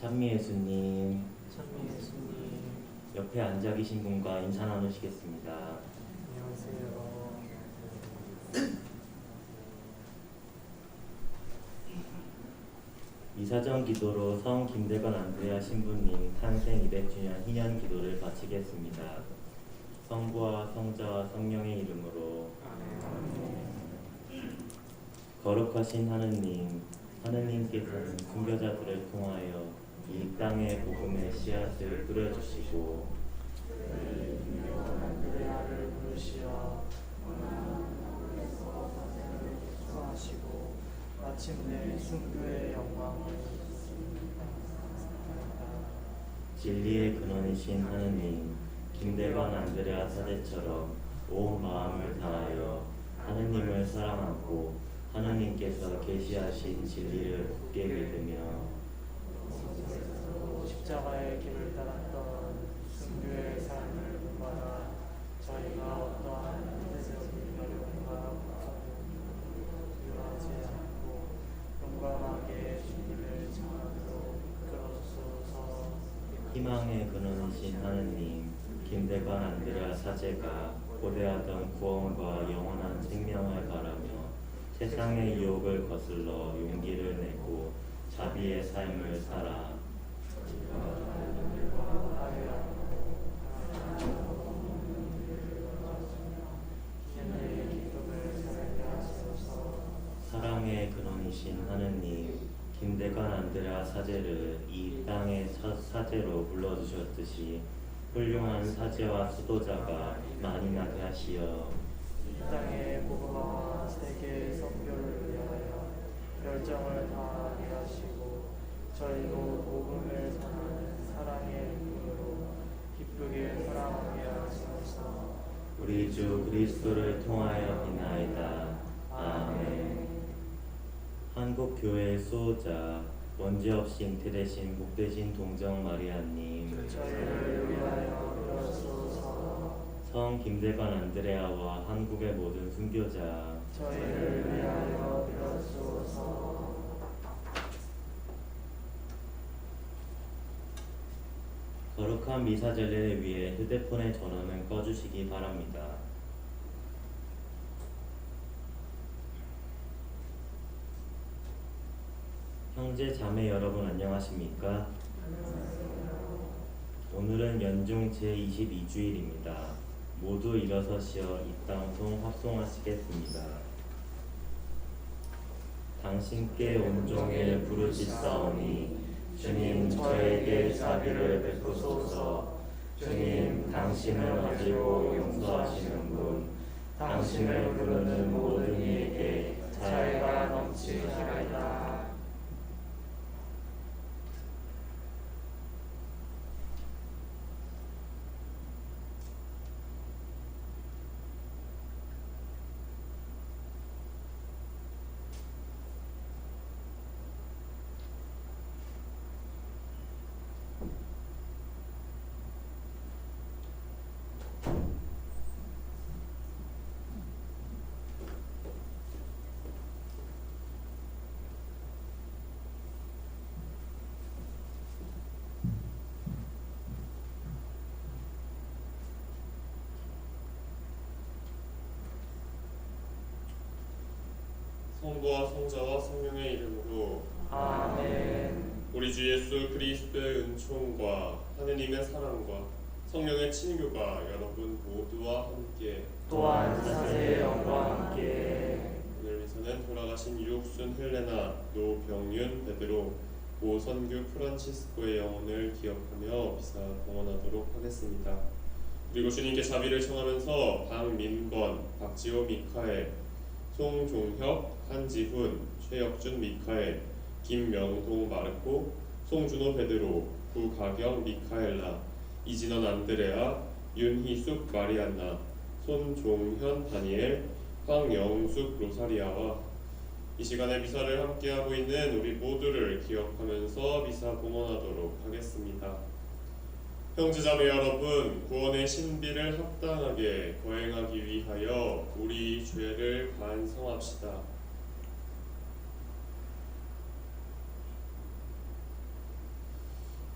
찬미 예수님, 찬미 예수님, 옆에 앉아 계신 분과 인사 나누시겠습니다. 안녕하세요. 이사전 기도로 성 김대건 안드레아 신부님 탄생 200주년 희년 기도를 바치겠습니다. 성부와 성자와 성령의 이름으로. 거룩하신 하느님, 하느님께서는 순교자들을 통하여 이 땅의 복음의 씨앗을 뿌려주시고 안드레아를 부르시어 하시고 마침내 순교의 영광을 진리의 근원이신 하느님, 김대건 안드레아 사제처럼 온 마음을 다하여 하느님을 사랑하고 하느님께서 계시하신 진리를 굳게 믿으며 십자가의 길을 따랐던 순교의 삶을 본받아 저희가 어떠한 세상의 어려움과 두려워하지 않고 용감하게 주님을 전하도록 이끌어주소서. 희망의 근원이신 하느님, 김대건 안드레아 사제가 고대하던 구원과 영원한 생명을 바라며 세상의 유혹을 거슬러 용기를 내고 자비의 삶을 살아 사랑의 근원이신 하느님, 김대건 안드레아 사제를 이 땅의 첫 사제로 불러주셨듯이 훌륭한 사제와 수도자가 많이 나게 하시어 이 땅의 복음화와 세계의 선교를 위하여 열정을 다하게 하시고 저희도 복음을 전하는 사랑의 눈으로 기쁘게 살아가게 하소서. 우리 주 그리스도를 통하여 비나이다. 아멘. 한국 교회의 수호자 원죄 없이 잉태되신 복되신 동정 마리아님, 저희를 위하여 빌어주소서. 성 김대건 안드레아와 한국의 모든 순교자, 저희를 위하여 빌어주소서. 거룩한 미사 전례를 위해 휴대폰의 전원은 꺼주시기 바랍니다. 형제 자매 여러분 안녕하십니까? 오늘은 연중 제22주일입니다. 모두 일어서시어 입방송 합송하시겠습니다. 당신께 온종일 부르짖사오니 주님 저에게 자비를 베푸소서. 주님 당신은 아시고 용서하시는 분, 당신을 부르는 모든 이에게 자애가 넘치시리이다. 성부와 성자와 성령의 이름으로 아멘. 우리 주 예수 그리스도의 은총과 하느님의 사랑과 성령의 친교가 여러분 모두와 함께 또한 사제의 영광과 함께 오늘 미사는 돌아가신 유옥순 헬레나, 노병윤 베드로, 오선규 프란치스코의 영혼을 기억하며 미사 봉헌하도록 하겠습니다. 그리고 주님께 자비를 청하면서 박민건, 박지호 미카엘, 송종혁, 한지훈, 최혁준 미카엘, 김명동 마르코, 송준호 베드로, 구가경 미카엘라, 이진원 안드레아, 윤희숙 마리안나, 손종현 다니엘, 황영숙 로사리아와 이 시간에 미사를 함께하고 있는 우리 모두를 기억하면서 미사 봉헌하도록 하겠습니다. 형제자매 여러분, 구원의 신비를 합당하게 거행하기 위하여 우리 죄를 반성합시다.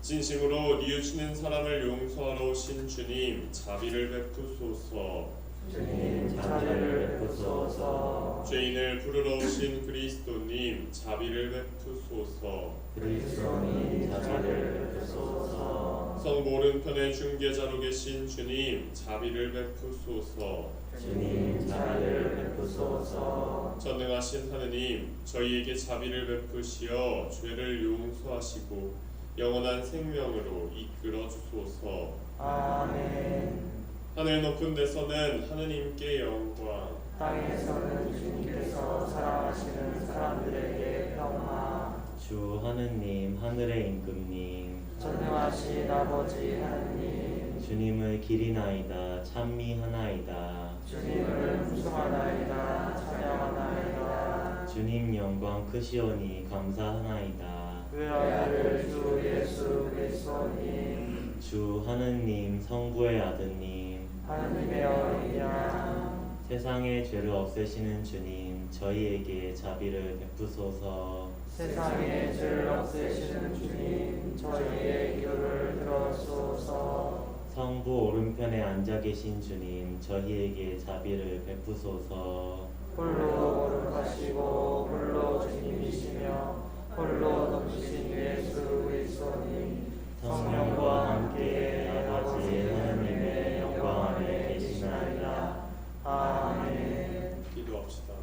진심으로 뉘우치는 사람을 용서하러 오신 주님 자비를 베푸소서. 주님 자비를 베푸소서. 죄인을 부르러 오신 그리스도님 자비를 베푸소서. 그리스도님 자비를 베푸소서. 성부 오른편에 중개자로 계신 주님 자비를 베푸소서. 주님 자비를 베푸소서. 전능하신 하느님 저희에게 자비를 베푸시어 죄를 용서하시고 영원한 생명으로 이끌어 주소서. 아멘. 하늘 높은 데서는 하느님께 영광, 땅에서는 주님께서 사랑하시는 사람들에게 평화. 주 하느님 하늘의 임금님 전능하신 아버지 하느님, 주님을 기리나이다 찬미하나이다 주님을 풍성하나이다 찬양하나이다. 주님 영광 크시오니 감사하나이다 외아들 주 예수 그리스도님, 주 하느님 성부의 아드님 하느님의 어린양, 세상의 죄를 없애시는 주님 저희에게 자비를 베푸소서. 세상의 죄를 없애시는 주님, 저희의 기도를 들어주소서. 성부 오른편에 앉아 계신 주님 저희에게 자비를 베푸소서. 홀로 거룩하시고 홀로 주님이시며 홀로 넘치신 예수 그리스도님, 성령과 함께 아버지 하느님의 영광 안에 계시나이다. 아멘. 기도합시다.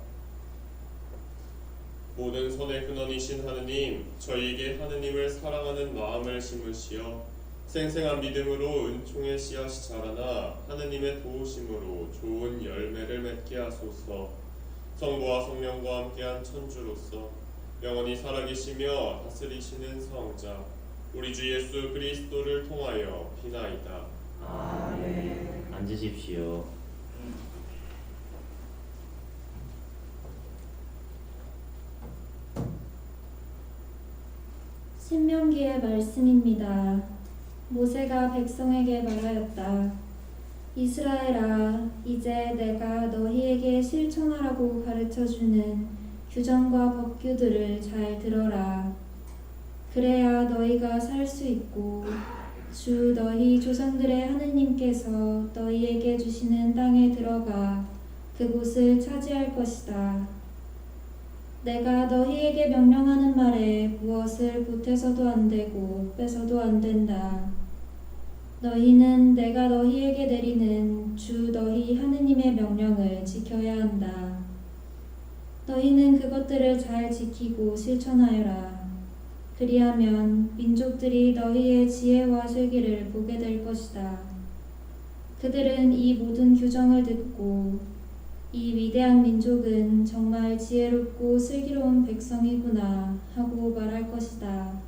모든 선의 근원이신 하느님, 저희에게 하느님을 사랑하는 마음을 심으시어 생생한 믿음으로 은총의 씨앗이 자라나 하느님의 도우심으로 좋은 열매를 맺게 하소서. 성부와 성령과 함께한 천주로서 영원히 살아계시며 다스리시는 성자 우리 주 예수 그리스도를 통하여 비나이다. 아멘. 앉으십시오. 신명기의 말씀입니다. 모세가 백성에게 말하였다. 이스라엘아, 이제 내가 너희에게 실천하라고 가르쳐주는 규정과 법규들을 잘 들어라. 그래야 너희가 살 수 있고 주 너희 조상들의 하느님께서 너희에게 주시는 땅에 들어가 그곳을 차지할 것이다. 내가 너희에게 명령하는 말에 무엇을 보태서도 안 되고 빼서도 안 된다. 너희는 내가 너희에게 내리는 주 너희 하느님의 명령을 지켜야 한다. 너희는 그것들을 잘 지키고 실천하여라. 그리하면 민족들이 너희의 지혜와 슬기를 보게 될 것이다. 그들은 이 모든 규정을 듣고 이 위대한 민족은 정말 지혜롭고 슬기로운 백성이구나 하고 말할 것이다.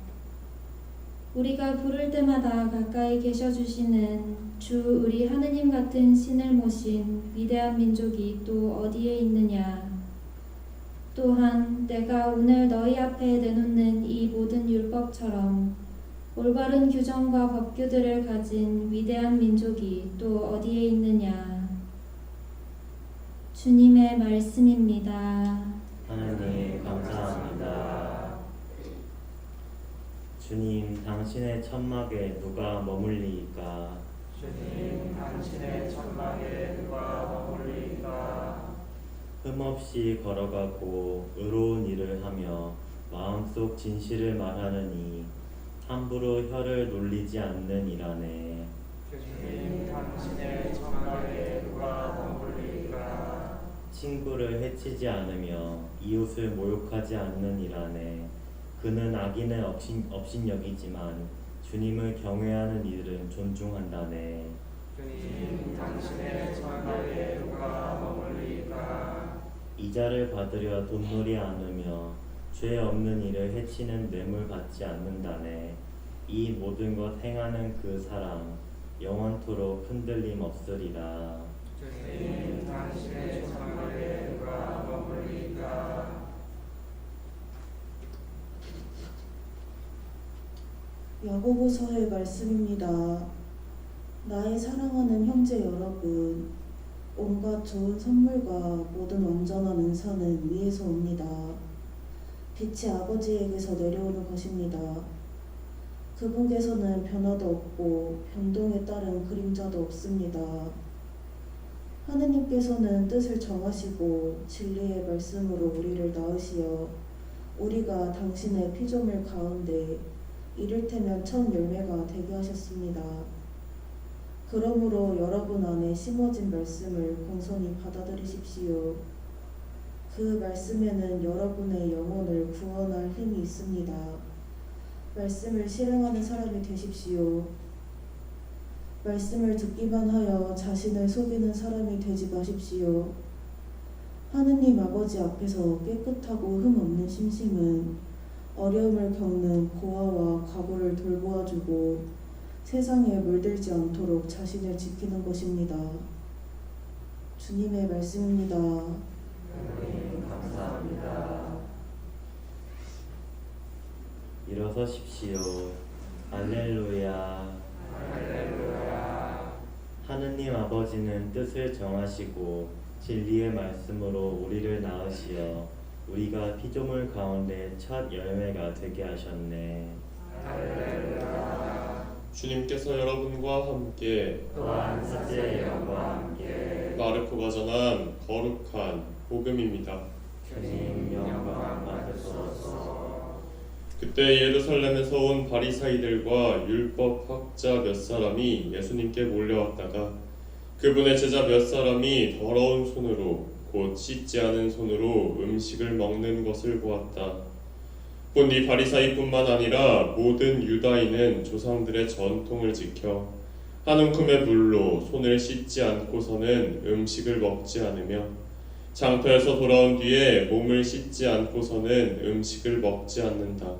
우리가 부를 때마다 가까이 계셔 주시는 주 우리 하느님 같은 신을 모신 위대한 민족이 또 어디에 있느냐. 또한 내가 오늘 너희 앞에 내놓는 이 모든 율법처럼 올바른 규정과 법규들을 가진 위대한 민족이 또 어디에 있느냐. 주님의 말씀입니다. 하느님 감사합니다. 주님 당신의 천막에 누가 머물리이까. 주님 당신의 천막에 누가 머물리까. 흠없이 걸어가고 의로운 일을 하며 마음속 진실을 말하느니 함부로 혀를 놀리지 않는 이라네. 주님 당신의 천막에 누가 머물리까. 친구를 해치지 않으며 이웃을 모욕하지 않는 이라네. 그는 악인을 업신여기지만 주님을 경외하는 이들은 존중한다네. 주님 당신의 천막에 누가 머물리까. 이자를 받으려 돈놀이 않으며 죄 없는 이를 해치는 뇌물 받지 않는다네. 이 모든 것 행하는 그 사람 영원토록 흔들림 없으리라. 주님 당신의 천막에 누가 머물리까. 야고보서의 말씀입니다. 나의 사랑하는 형제 여러분, 온갖 좋은 선물과 모든 온전한 은사는 위에서 옵니다. 빛이 아버지에게서 내려오는 것입니다. 그분께서는 변화도 없고 변동에 따른 그림자도 없습니다. 하느님께서는 뜻을 정하시고 진리의 말씀으로 우리를 낳으시어 우리가 당신의 피조물 가운데 이를테면 첫 열매가 되게 하셨습니다. 그러므로 여러분 안에 심어진 말씀을 공손히 받아들이십시오. 그 말씀에는 여러분의 영혼을 구원할 힘이 있습니다. 말씀을 실행하는 사람이 되십시오. 말씀을 듣기만 하여 자신을 속이는 사람이 되지 마십시오. 하느님 아버지 앞에서 깨끗하고 흠 없는 심심은 어려움을 겪는 고아와 과부를 돌보아주고 세상에 물들지 않도록 자신을 지키는 것입니다. 주님의 말씀입니다. 하나님 감사합니다. 일어서십시오. 할렐루야. 할렐루야. 하느님 아버지는 뜻을 정하시고 진리의 말씀으로 우리를 낳으시어 우리가 피조물 가운데 첫 열매가 되게 하셨네. 할렐루야. 주님께서 여러분과 함께 또한 셋째 영과 함께 마르코가 전한 거룩한 복음입니다. 주님 영광 받으소서. 그때 예루살렘에서 온 바리사이들과 율법 학자 몇 사람이 예수님께 몰려왔다가 그분의 제자 몇 사람이 더러운 손으로 곧 씻지 않은 손으로 음식을 먹는 것을 보았다. 본 이 바리사이뿐만 아니라 모든 유다인은 조상들의 전통을 지켜 한 움큼의 물로 손을 씻지 않고서는 음식을 먹지 않으며 장터에서 돌아온 뒤에 몸을 씻지 않고서는 음식을 먹지 않는다.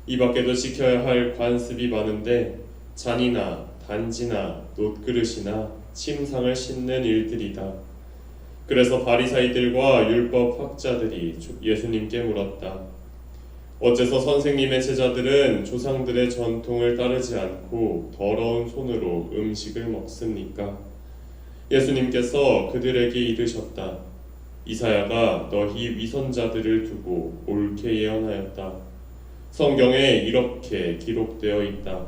이 밖에도 지켜야 할 관습이 많은데 잔이나 단지나 놋그릇이나 침상을 씻는 일들이다. 그래서 바리사이들과 율법 학자들이 예수님께 물었다. 어째서 선생님의 제자들은 조상들의 전통을 따르지 않고 더러운 손으로 음식을 먹습니까? 예수님께서 그들에게 이르셨다. 이사야가 너희 위선자들을 두고 옳게 예언하였다. 성경에 이렇게 기록되어 있다.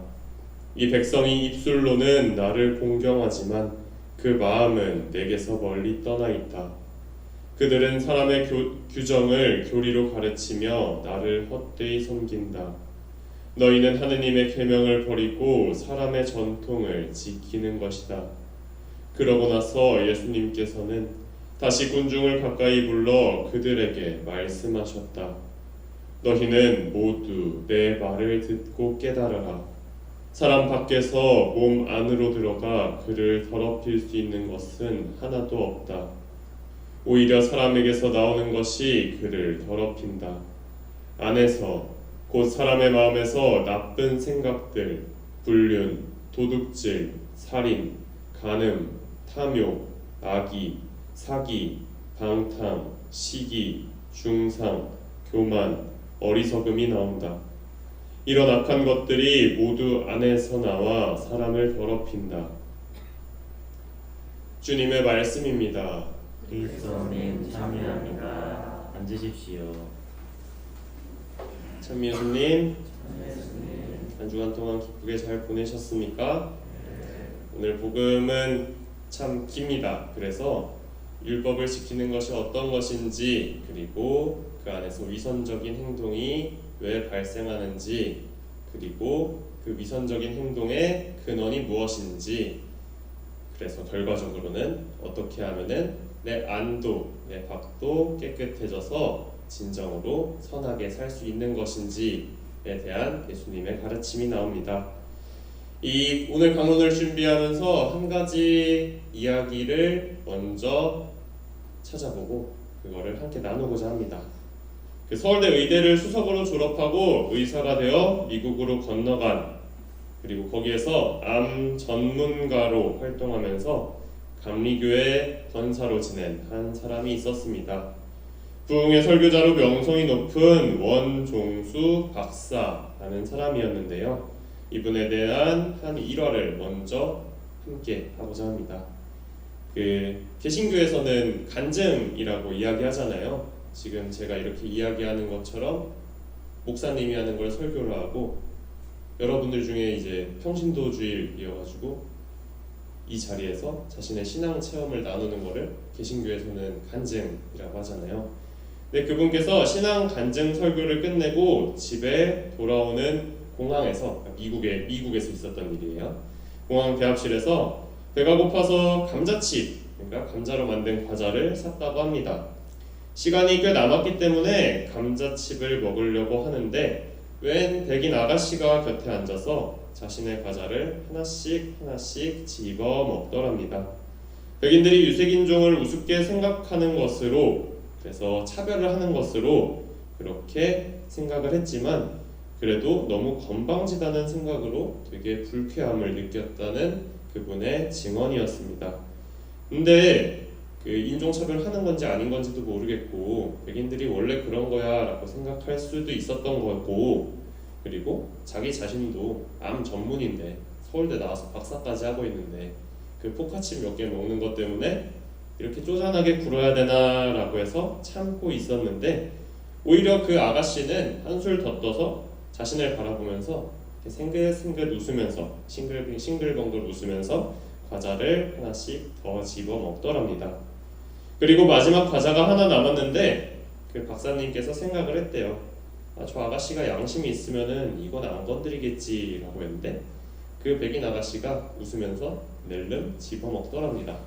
이 백성이 입술로는 나를 공경하지만 그 마음은 내게서 멀리 떠나 있다. 그들은 사람의 규정을 교리로 가르치며 나를 헛되이 섬긴다. 너희는 하느님의 계명을 버리고 사람의 전통을 지키는 것이다. 그러고 나서 예수님께서는 다시 군중을 가까이 불러 그들에게 말씀하셨다. 너희는 모두 내 말을 듣고 깨달아라. 사람 밖에서 몸 안으로 들어가 그를 더럽힐 수 있는 것은 하나도 없다. 오히려 사람에게서 나오는 것이 그를 더럽힌다. 안에서 곧 사람의 마음에서 나쁜 생각들, 불륜, 도둑질, 살인, 간음, 탐욕, 악의, 사기, 방탕, 시기, 중상, 교만, 어리석음이 나온다. 이런 악한 것들이 모두 안에서 나와 사람을 더럽힌다. 주님의 말씀입니다. 그리스도님 참여합니다. 앉으십시오. 참 예수님, 한 주간 동안 기쁘게 잘 보내셨습니까? 오늘 복음은 참 깁니다. 그래서 율법을 지키는 것이 어떤 것인지, 그리고 그 안에서 위선적인 행동이 왜 발생하는지, 그리고 그 위선적인 행동의 근원이 무엇인지, 그래서 결과적으로는 어떻게 하면은 내 안도, 내 밖도 깨끗해져서 진정으로 선하게 살 수 있는 것인지에 대한 예수님의 가르침이 나옵니다. 이 오늘 강론을 준비하면서 한 가지 이야기를 먼저 찾아보고 그거를 함께 나누고자 합니다. 그 서울대 의대를 수석으로 졸업하고 의사가 되어 미국으로 건너간, 그리고 거기에서 암 전문가로 활동하면서 감리교회 권사로 지낸 한 사람이 있었습니다. 부흥의 설교자로 명성이 높은 원종수 박사라는 사람이었는데요. 이분에 대한 한 일화를 먼저 함께 하고자 합니다. 그 개신교에서는 간증이라고 이야기하잖아요. 지금 제가 이렇게 이야기하는 것처럼 목사님이 하는 걸 설교를 하고 여러분들 중에 이제 평신도주일이어가지고 이 자리에서 자신의 신앙 체험을 나누는 거를 개신교에서는 간증이라고 하잖아요. 근데 그분께서 신앙 간증 설교를 끝내고 집에 돌아오는 공항에서, 미국에서 있었던 일이에요. 공항 대합실에서 배가 고파서 감자칩, 그러니까 감자로 만든 과자를 샀다고 합니다. 시간이 꽤 남았기 때문에 감자칩을 먹으려고 하는데 웬 백인 아가씨가 곁에 앉아서 자신의 과자를 하나씩 집어 먹더랍니다. 백인들이 유색인종을 우습게 생각하는 것으로, 그래서 차별을 하는 것으로 그렇게 생각을 했지만 그래도 너무 건방지다는 생각으로 되게 불쾌함을 느꼈다는 그분의 증언이었습니다. 근데 그 인종차별 하는 건지 아닌 건지도 모르겠고 백인들이 원래 그런 거야 라고 생각할 수도 있었던 거고, 그리고 자기 자신도 암 전문인데 서울대 나와서 박사까지 하고 있는데 그 포카칩 몇 개 먹는 것 때문에 이렇게 쪼잔하게 굴어야 되나 라고 해서 참고 있었는데, 오히려 그 아가씨는 한술 더 떠서 자신을 바라보면서 생긋생긋 웃으면서 싱글벙글 웃으면서 과자를 하나씩 더 집어 먹더랍니다. 그리고 마지막 과자가 하나 남았는데 그 박사님께서 생각을 했대요. 저 아가씨가 양심이 있으면은 이건 안 건드리겠지 라고 했는데 그 백인 아가씨가 웃으면서 낼름 집어 먹더랍니다.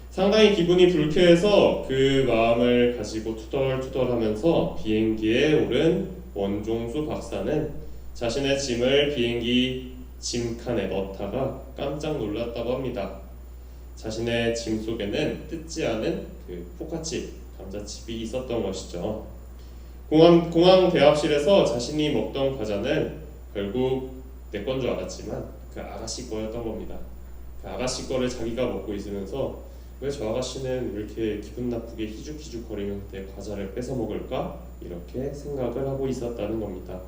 상당히 기분이 불쾌해서 그 마음을 가지고 투덜투덜하면서 비행기에 오른 원종수 박사는 자신의 짐을 비행기 짐칸에 넣다가 깜짝 놀랐다고 합니다. 자신의 짐 속에는 뜯지 않은 그 포카칩, 감자칩이 있었던 것이죠. 공항 대합실에서 자신이 먹던 과자는 결국 내 건 줄 알았지만 그 아가씨 거였던 겁니다. 그 아가씨 거를 자기가 먹고 있으면서 왜 저 아가씨는 이렇게 기분 나쁘게 희죽희죽 거리면서 내 과자를 뺏어 먹을까? 이렇게 생각을 하고 있었다는 겁니다.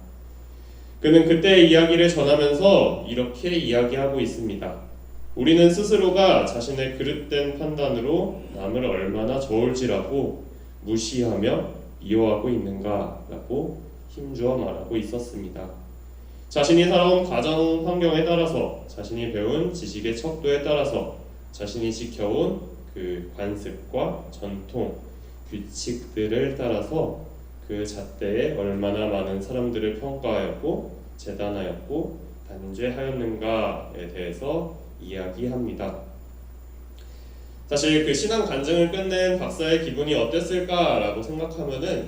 그는 그때 이야기를 전하면서 이렇게 이야기하고 있습니다. 우리는 스스로가 자신의 그릇된 판단으로 남을 얼마나 저울질하고 무시하며 이용하고 있는가라고 힘주어 말하고 있었습니다. 자신이 살아온 가정 환경에 따라서, 자신이 배운 지식의 척도에 따라서, 자신이 지켜온 그 관습과 전통, 규칙들을 따라서 그 잣대에 얼마나 많은 사람들을 평가하였고 재단하였고 단죄하였는가에 대해서 이야기합니다. 사실 그 신앙 간증을 끝낸 박사의 기분이 어땠을까라고 생각하면은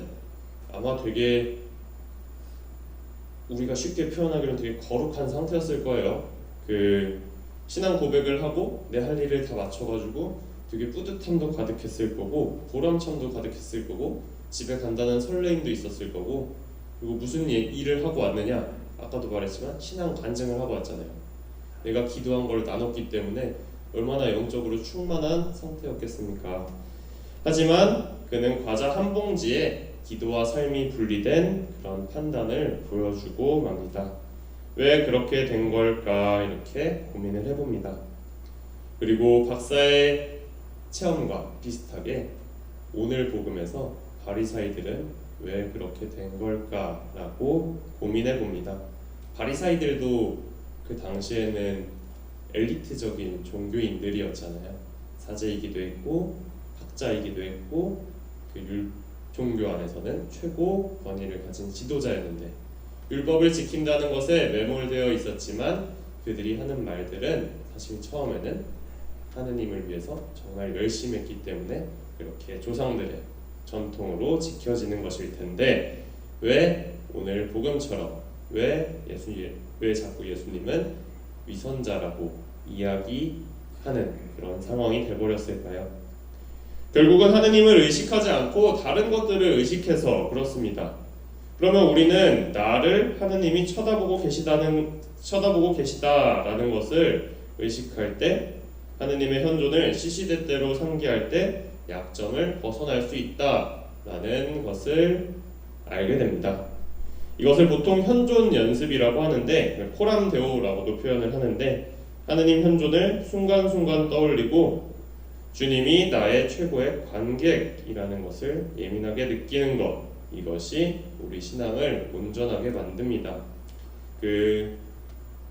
아마 되게 우리가 쉽게 표현하기로는 되게 거룩한 상태였을 거예요. 그 신앙 고백을 하고 내 할 일을 다 마쳐가지고 되게 뿌듯함도 가득했을 거고 보람참도 가득했을 거고 집에 간다는 설레임도 있었을 거고, 그리고 무슨 일을 하고 왔느냐? 아까도 말했지만 신앙 간증을 하고 왔잖아요. 내가 기도한 걸 나눴기 때문에 얼마나 영적으로 충만한 상태였겠습니까? 하지만 그는 과자 한 봉지에 기도와 삶이 분리된 그런 판단을 보여주고 맙니다. 왜 그렇게 된 걸까? 이렇게 고민을 해봅니다. 그리고 박사의 체험과 비슷하게 오늘 복음에서 바리사이들은 왜 그렇게 된 걸까라고 고민해 봅니다. 바리사이들도 그 당시에는 엘리트적인 종교인들이었잖아요. 사제이기도 했고 학자이기도 했고 그 종교 안에서는 최고 권위를 가진 지도자였는데 율법을 지킨다는 것에 매몰되어 있었지만 그들이 하는 말들은 사실 처음에는 하느님을 위해서 정말 열심히 했기 때문에 그렇게 조상들의 전통으로 지켜지는 것일 텐데, 왜 오늘 복음처럼 왜 자꾸 예수님은 위선자라고 이야기하는 그런 상황이 되어버렸을까요? 결국은 하느님을 의식하지 않고 다른 것들을 의식해서 그렇습니다. 그러면 우리는 나를 하느님이 쳐다보고 계시다라는 것을 의식할 때, 하느님의 현존을 시시때때로 상기할 때 약점을 벗어날 수 있다라는 것을 알게 됩니다. 이것을 보통 현존 연습이라고 하는데, 코람데오라고도 표현을 하는데, 하느님 현존을 순간순간 떠올리고 주님이 나의 최고의 관객이라는 것을 예민하게 느끼는 것, 이것이 우리 신앙을 온전하게 만듭니다. 그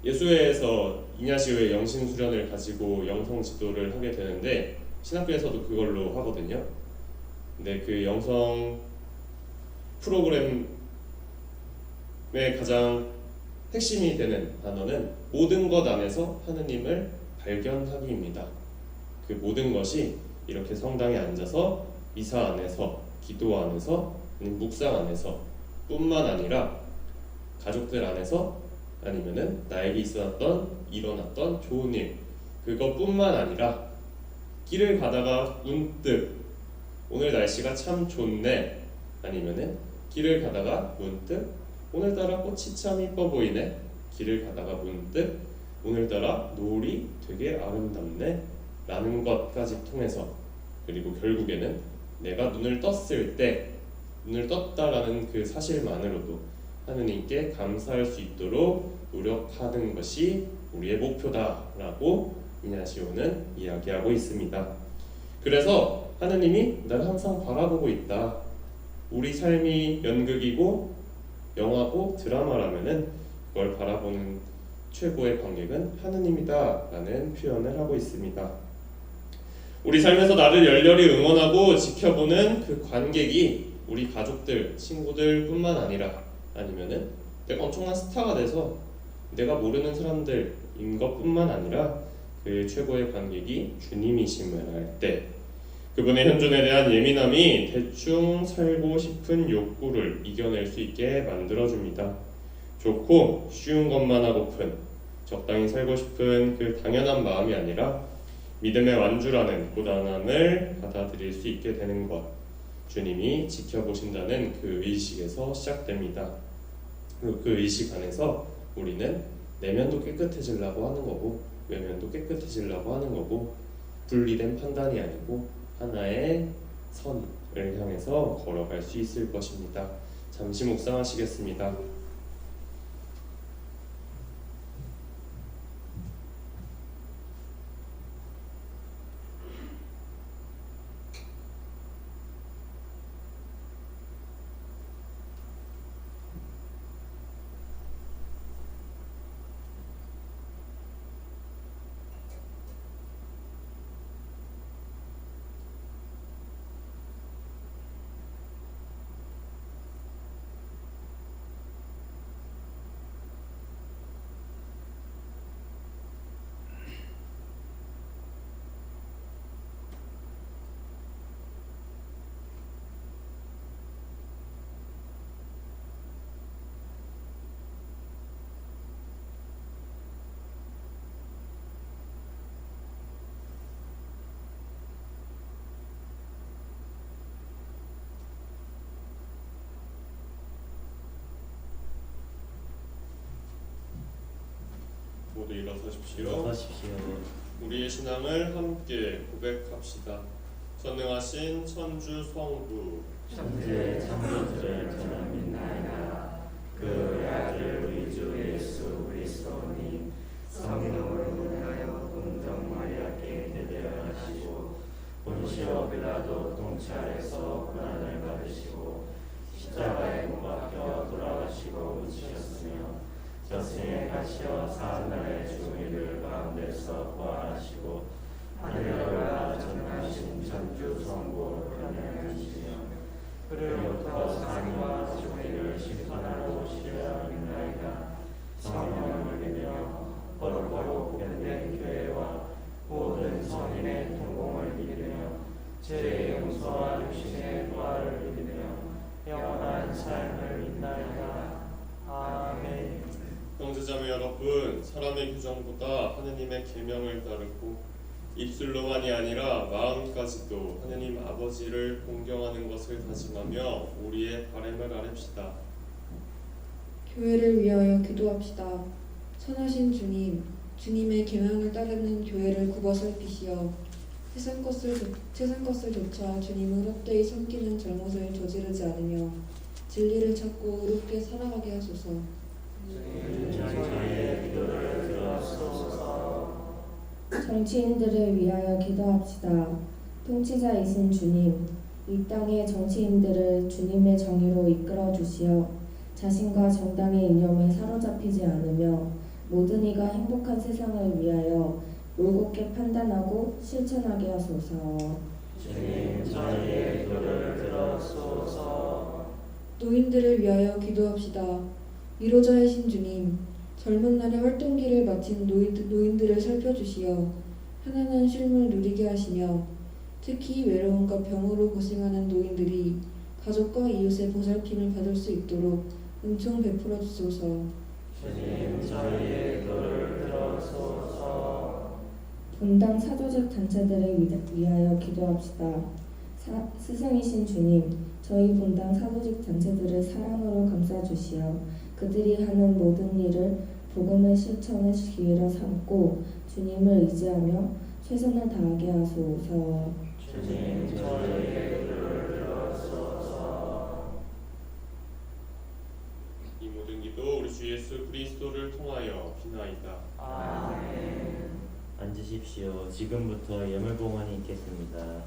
예수회에서 이냐시오의 영신 수련을 가지고 영성 지도를 하게 되는데 신학교에서도 그걸로 하거든요. 근데 그 영성 프로그램의 가장 핵심이 되는 단어는 모든 것 안에서 하느님을 발견하기입니다. 그 모든 것이 이렇게 성당에 앉아서 미사 안에서, 기도 안에서, 묵상 안에서 뿐만 아니라 가족들 안에서, 아니면은 나에게 일어났던 좋은 일, 그것뿐만 아니라 길을 가다가 문득 오늘 날씨가 참 좋네, 아니면은 길을 가다가 문득 오늘따라 꽃이 참 이뻐 보이네, 길을 가다가 문득 오늘따라 노을이 되게 아름답네 라는 것까지 통해서, 그리고 결국에는 내가 눈을 떴다라는 그 사실만으로도 하느님께 감사할 수 있도록 노력하는 것이 우리의 목표다라고 이냐시오는 이야기하고 있습니다. 그래서 하느님이 나를 항상 바라보고 있다. 우리 삶이 연극이고 영화고 드라마라면은 그걸 바라보는 최고의 관객은 하느님이다 라는 표현을 하고 있습니다. 우리 삶에서 나를 열렬히 응원하고 지켜보는 그 관객이 우리 가족들, 친구들 뿐만 아니라, 아니면은 내가 엄청난 스타가 돼서 내가 모르는 사람들인 것뿐만 아니라 그 최고의 관객이 주님이심을 알 때 그분의 현존에 대한 예민함이 대충 살고 싶은 욕구를 이겨낼 수 있게 만들어줍니다. 좋고 쉬운 것만 하고픈, 적당히 살고 싶은 그 당연한 마음이 아니라 믿음의 완주라는 고단함을 받아들일 수 있게 되는 것, 주님이 지켜보신다는 그 의식에서 시작됩니다. 그 의식 안에서 우리는 내면도 깨끗해지려고 하는 거고 외면도 깨끗해지려고 하는 거고, 분리된 판단이 아니고 하나의 선을 향해서 걸어갈 수 있을 것입니다. 잠시 묵상하시겠습니다. 모두 일어서십시오. 우리의 신앙을 함께 고백합시다. 전능하신 천주 성부, 천지의 창조주를 저는 믿나이다. 그 아들 우리 주 예수 그리스도님 성령으로 인하여 동정 마리아께 대대하시고 본시오 빌라도 통치하에서 고난을 받으시고 십자가에 못 박혀 돌아가시고 묻히셨으며 저승에 가시어 사흘날에 죽은 이들 가운데서 부활하시고 하늘에 올라 전능하신 천주 성부 변명하시며 그로부터 사기와 죽은 심판하러 오시리라 믿나이다. 성령을 믿으며 거룩하고 복된 교회와 모든 성인의 통공을 믿으며 죄의 용서와 육신의 부활을 믿으며 영원한 삶을 믿나이다. 아멘. 형제자매 여러분, 사람의 규정보다 하느님의 계명을 따르고 입술로만이 아니라 마음까지도 하느님 아버지를 공경하는 것을 다짐하며 우리의 바램을 아뢰시다. 교회를 위하여 기도합시다. 선하신 주님, 주님의 계명을 따르는 교회를 굽어 살피시어 세상 것을 조차 주님을 헛되이 섬기는 잘못을 저지르지 않으며 진리를 찾고 의롭게 살아가게 하소서. 저희의 기도를 들어주소서. 정치인들을 위하여 기도합시다. 통치자이신 주님, 이 땅의 정치인들을 주님의 정의로 이끌어 주시어 자신과 정당의 이념에 사로잡히지 않으며 모든 이가 행복한 세상을 위하여 올곧게 판단하고 실천하게 하소서. 주님 저희의 기도를 들어주소서. 노인들을 위하여 기도합시다. 위로자이신 주님, 젊은 날에 활동기를 마친 노인들을 살펴주시어 편안한 쉼을 누리게 하시며 특히 외로움과 병으로 고생하는 노인들이 가족과 이웃의 보살핌을 받을 수 있도록 은총 베풀어 주소서. 주님 저희의 기도를 들어주소서. 분당 사조직 단체들을 위하여 기도합시다. 스승이신 주님, 저희 분당 사조직 단체들을 사랑으로 감싸주시어 그들이 하는 모든 일을 복음의 실천의 기회로 삼고 주님을 의지하며 최선을 다하게 하소서. 주님 저희의 기도를 들어주소서. 이 모든 기도 우리 주 예수 그리스도를 통하여 비나이다. 아멘. 앉으십시오. 지금부터 예물봉헌이 있겠습니다.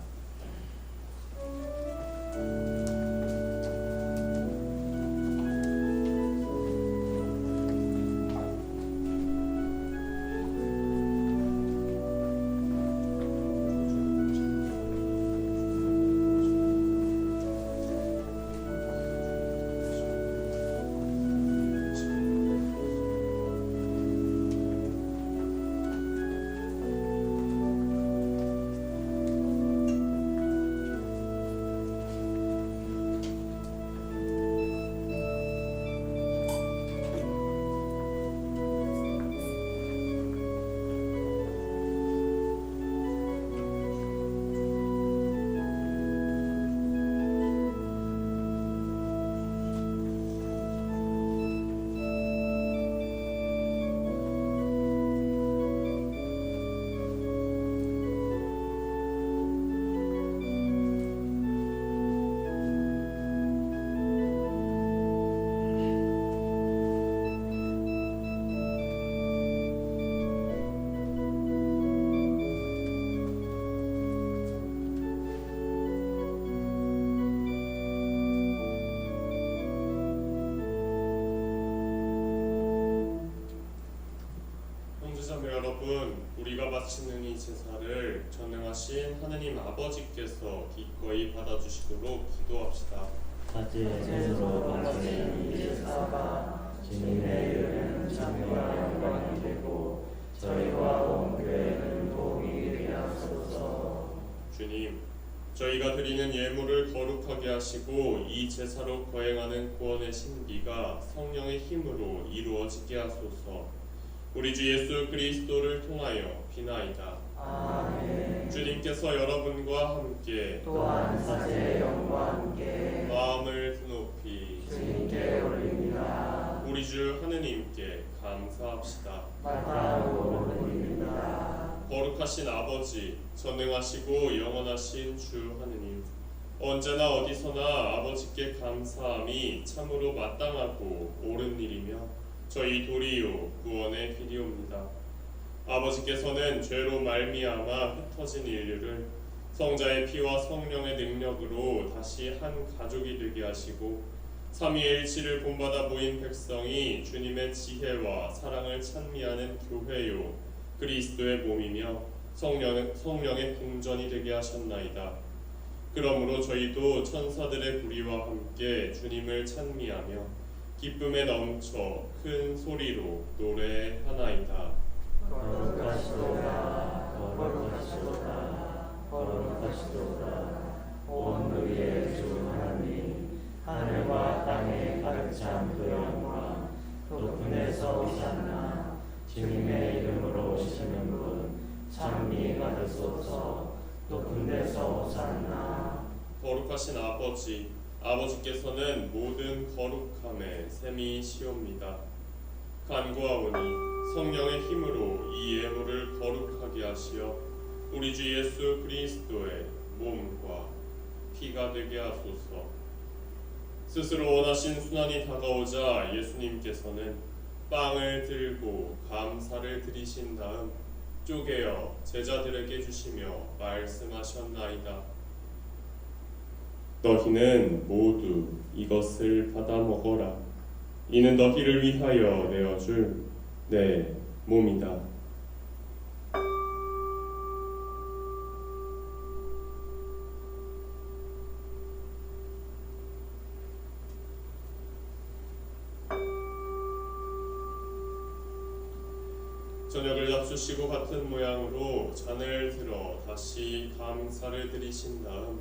형제자매 여러분, 우리가 바치는 이 제사를 전능하신 하느님 아버지께서 기꺼이 받아주시도록 기도합시다. 사제의 손으로 바치는 이 제사가 주님의 이름은 찬미와 영광이 되고 저희와 온 교회는 도움이 되게 하소서. 주님, 저희가 드리는 예물을 거룩하게 하시고 이 제사로 거행하는 구원의 신비가 성령의 힘으로 이루어지게 하소서. 우리 주 예수 그리스도를 통하여 비나이다. 아멘. 주님께서 여러분과 함께 또한 사제의 영과 함께 마음을 드높이 주님께 올립니다. 우리 주 하느님께 감사합시다. 마땅하고 올립니다. 거룩하신 아버지, 전능하시고 영원하신 주 하느님, 언제나 어디서나 아버지께 감사함이 참으로 마땅하고 옳은 일이며 저희 도리요 구원의 길이옵니다. 아버지께서는 죄로 말미암아 흩어진 인류를 성자의 피와 성령의 능력으로 다시 한 가족이 되게 하시고 삼위일체를 본받아 모인 백성이 주님의 지혜와 사랑을 찬미하는 교회요 그리스도의 몸이며 성령의 궁전이 되게 하셨나이다. 그러므로 저희도 천사들의 무리와 함께 주님을 찬미하며 기쁨에 넘쳐 큰 소리로 노래하나이다. 거룩하시도다. 거룩하시도다. 거룩하시도다. 온 우리의 주 하나님, 하늘과 땅에 가득 찬 그 영광, 높은 데서 오셨나. 주님의 이름으로 오시는 분 찬미 받으소서. 높은 데서 오셨나. 거룩하신 아버지, 아버지께서는 모든 거룩함에 셈이시옵니다. 간구하오니 성령의 힘으로 이 예물을 거룩하게 하시어 우리 주 예수 그리스도의 몸과 피가 되게 하소서. 스스로 원하신 순환이 다가오자 예수님께서는 빵을 들고 감사를 드리신 다음 쪼개어 제자들에게 주시며 말씀하셨나이다. 너희는 모두 이것을 받아 먹어라. 이는 너희를 위하여 내어줄 내 몸이다. 저녁을 잡수시고 같은 모양으로 잔을 들어 다시 감사를 드리신 다음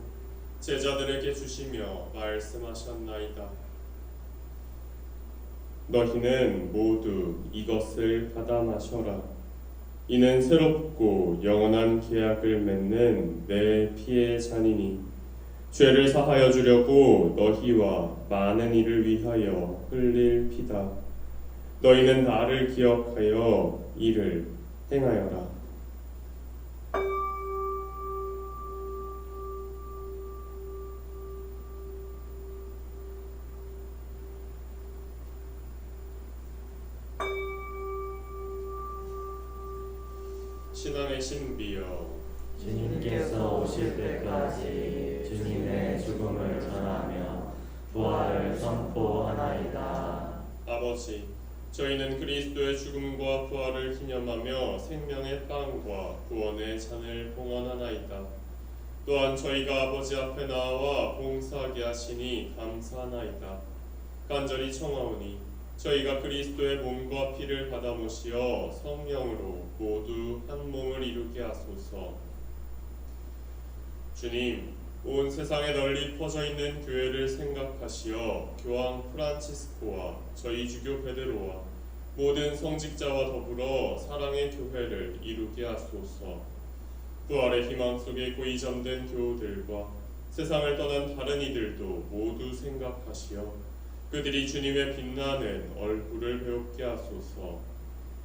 제자들에게 주시며 말씀하셨나이다. 너희는 모두 이것을 받아 마셔라. 이는 새롭고 영원한 계약을 맺는 내 피의 잔이니 죄를 사하여 주려고 너희와 많은 이를 위하여 흘릴 피다. 너희는 나를 기억하여 이를 행하여라. 신앙의 신비여, 주님께서 오실 때까지 주님의 죽음을 전하며 부활을 선포하나이다. 아버지, 저희는 그리스도의 죽음과 부활을 기념하며 생명의 빵과 구원의 잔을 봉헌하나이다. 또한 저희가 아버지 앞에 나와 봉사하게 하시니 감사하나이다. 간절히 청하오니 저희가 그리스도의 몸과 피를 받아 모시어 성령으로 모두 한 몸을 이루게 하소서. 주님, 온 세상에 널리 퍼져 있는 교회를 생각하시어 교황 프란치스코와 저희 주교 베드로와 모든 성직자와 더불어 사랑의 교회를 이루게 하소서. 부활의 희망 속에 고이 잠든 교우들과 세상을 떠난 다른 이들도 모두 생각하시어 그들이 주님의 빛나는 얼굴을 배웁게 하소서.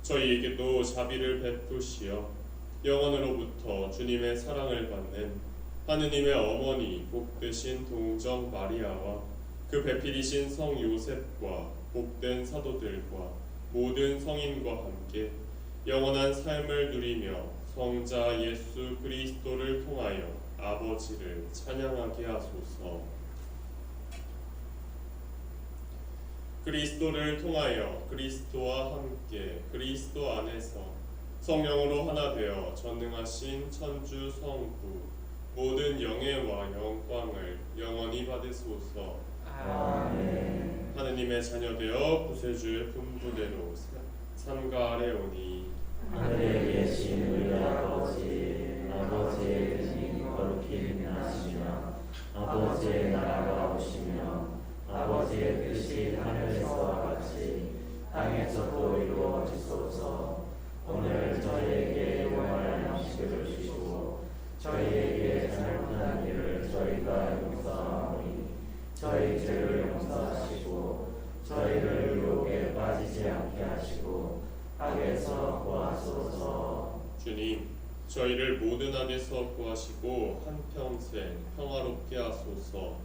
저희에게도 자비를 베푸시어 영원으로부터 주님의 사랑을 받는 하느님의 어머니 복되신 동정 마리아와 그 배필이신 성 요셉과 복된 사도들과 모든 성인과 함께 영원한 삶을 누리며 성자 예수 그리스도를 통하여 아버지를 찬양하게 하소서. 그리스도를 통하여 그리스도와 함께 그리스도 안에서 성령으로 하나 되어 전능하신 천주 성부 모든 영예와 영광을 영원히 받으소서. 아멘. 하느님의 자녀되어 구세주의 분부대로 삼가하래오니 하늘에 계신 우리 아버지, 아버지의 뜻이 거룩히 빛나시며 아버지의 나라가 오시며 아버지의 뜻이 하늘에서와 같이 땅에서도 이루어지소서. 오늘 저희에게 용할 양식을 주시고 저희에게 잘못한 일을 저희가 용서하오니 저희 죄를 용서하시고 저희를 유혹에 빠지지 않게 하시고 악에서 구하소서. 주님, 저희를 모든 악에서 구하시고 한평생 평화롭게 하소서.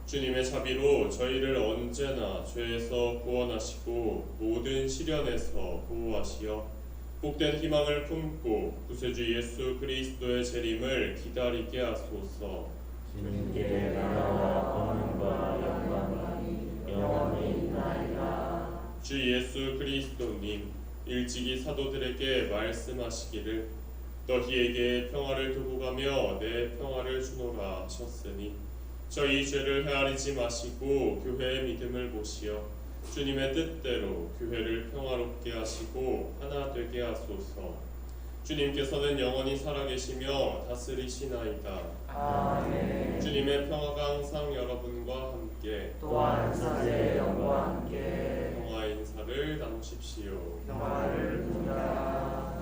주님의 자비로 저희를 언제나 죄에서 구원하시고 모든 시련에서 보호하시어 복된 희망을 품고 구세주 예수 그리스도의 재림을 기다리게 하소서. 주님께 나라와 권능과 영광이 영원히 있나이다. 주 예수 그리스도님, 일찍이 사도들에게 말씀하시기를 너희에게 평화를 두고 가며 내 평화를 주노라 하셨으니 저희 죄를 헤아리지 마시고 교회의 믿음을 보시어 주님의 뜻대로 교회를 평화롭게 하시고 하나 되게 하소서. 주님께서는 영원히 살아계시며 다스리시나이다. 아멘. 주님의 평화가 항상 여러분과 함께 또한 사제의 영과 함께 평화 인사를 나누십시오. 평화를 누리라.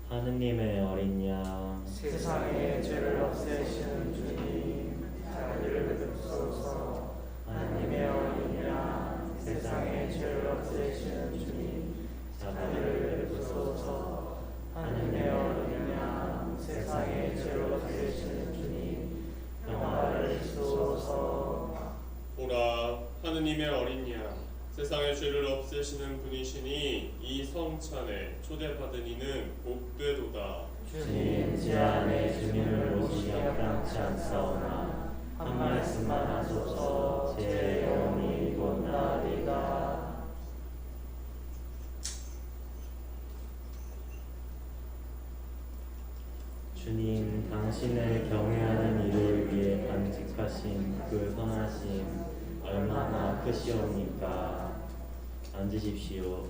하느님의 어린 양, 세상의 죄를 없애시는 주님, 자비를 베푸소서. 하나님의 어린 양, 세상의 죄를 없애시는 주님, 자비를 베푸소서. 하나님의 어린 양, 세상의 죄를 없애시는 주님, 평화를 하느님의 어린 양 세상의 죄를 없애시는 분이시니 이 성찬에 초대받은 이는 복되도다. 주님, 제 안에 주님을 모시기 합당치 않사오나 한 말씀만 하소서. 제 영혼이 곧나리이다. 주님, 당신을 경외하는 이를 위해 간직하신 그 선하심 얼마나 크시옵니까. 앉으십시오.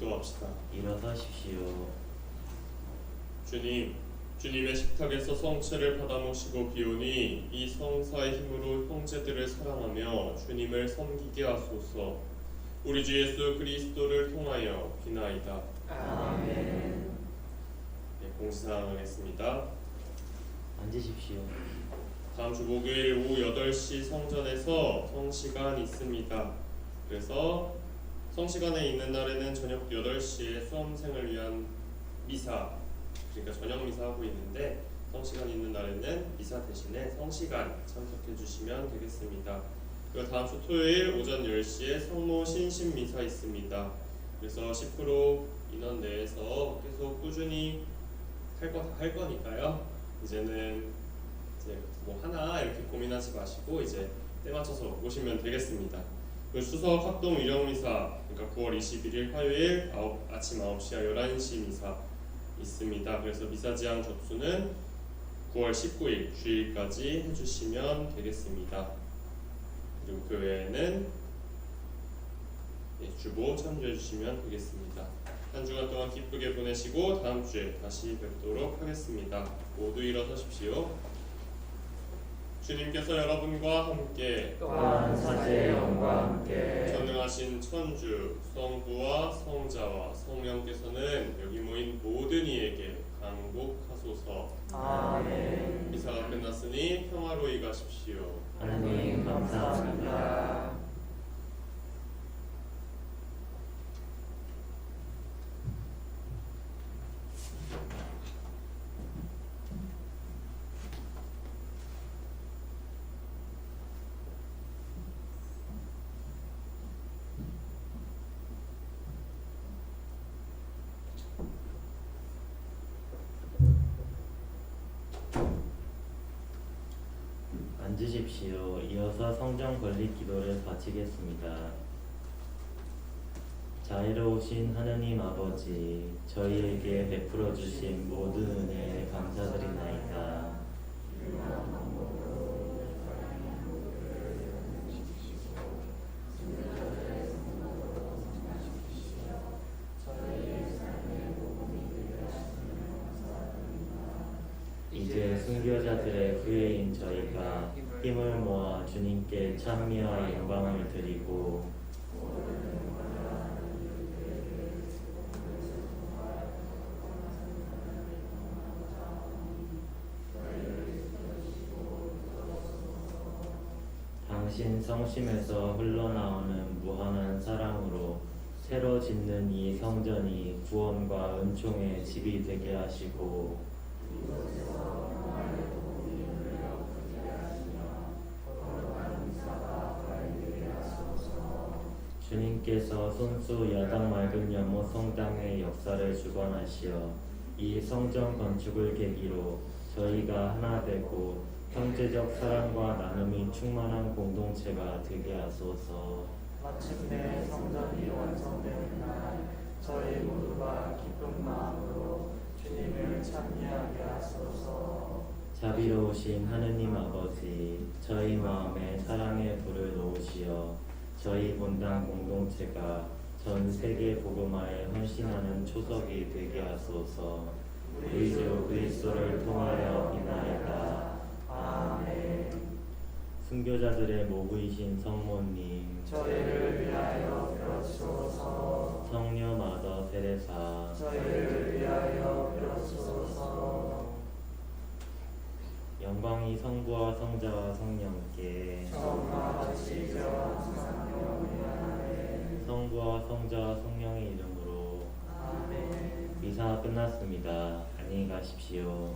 기도합시다. 일어서십시오. 주님, 주님의 식탁에서 성체를 받아 모시고 비오니 이 성사의 힘으로 형제들을 사랑하며 주님을 섬기게 하소서. 우리 주 예수 그리스도를 통하여 비나이다. 아멘. 네, 공지사항을 했습니다. 앉으십시오. 다음 주 목요일 오후 8시 성전에서 성시간 있습니다. 그래서 성시간에 있는 날에는 저녁 8시에 수험생을 위한 미사, 그러니까 저녁 미사 하고 있는데 성시간 있는 날에는 미사 대신에 성시간 참석해 주시면 되겠습니다. 그리고 다음 주 토요일 오전 10시에 성모 신신 미사 있습니다. 그래서 10% 인원 내에서 계속 꾸준히 할 거니까요. 이제는 뭐 하나 이렇게 고민하지 마시고 이제 때 맞춰서 오시면 되겠습니다. 그 추석 합동 위령 미사, 그러니까 9월 21일 화요일 아침 9시와 11시 미사 있습니다. 그래서 미사 지향 접수는 9월 19일 주일까지 해주시면 되겠습니다. 그리고 그 외에는 주보 참조해 주시면 되겠습니다. 한 주간 동안 기쁘게 보내시고 다음 주에 다시 뵙도록 하겠습니다. 모두 일어서십시오. 주님께서 여러분과 함께 또한 사제의 영과 함께 전능하신 천주 성부와 성자와 성령께서는 여기 모인 모든 이에게 강복하소서. 아멘. 미사가 끝났으니 평화로이 가십시오. 하나님 감사합니다. 앉으십시오. 이어서 성전 건립 기도를 바치겠습니다. 자애로우신 하느님 아버지, 저희에게 베풀어 주신 모든 은혜에 감사드리나이다. 이제 순교자들의 후예인 저희가 힘을 모아 주님께 찬미와 영광을 드리고 당신 성심에서 흘러나오는 무한한 사랑으로 새로 짓는 이 성전이 구원과 은총의 집이 되게 하시고 주님께서 손수 야당 맑은 연못 성당의 역사를 주관하시어 이 성전 건축을 계기로 저희가 하나 되고 형제적 사랑과 나눔이 충만한 공동체가 되게 하소서. 마침내 성전이 완성되는 날 저희 모두가 기쁜 마음으로 주님을 찬미하게 하소서. 자비로우신 하느님 아버지, 저희 마음에 사랑의 불을 놓으시어 저희 본당 공동체가 전 세계 복음화에 헌신하는 초석이 되게 하소서. 우리 주 그리스도를 통하여 비나이다. 아멘. 순교자들의 모부이신 성모님, 저희를 위하여 빌어주소서. 성녀 마더 테레사, 저희를 위하여 빌어주소서. 영광이 성부와 성자와 성령께 처음과 같이 이제와 항상 영원히 아멘. 성부와 성자와 성령의 이름으로 아멘. 미사 끝났습니다. 안녕히 가십시오.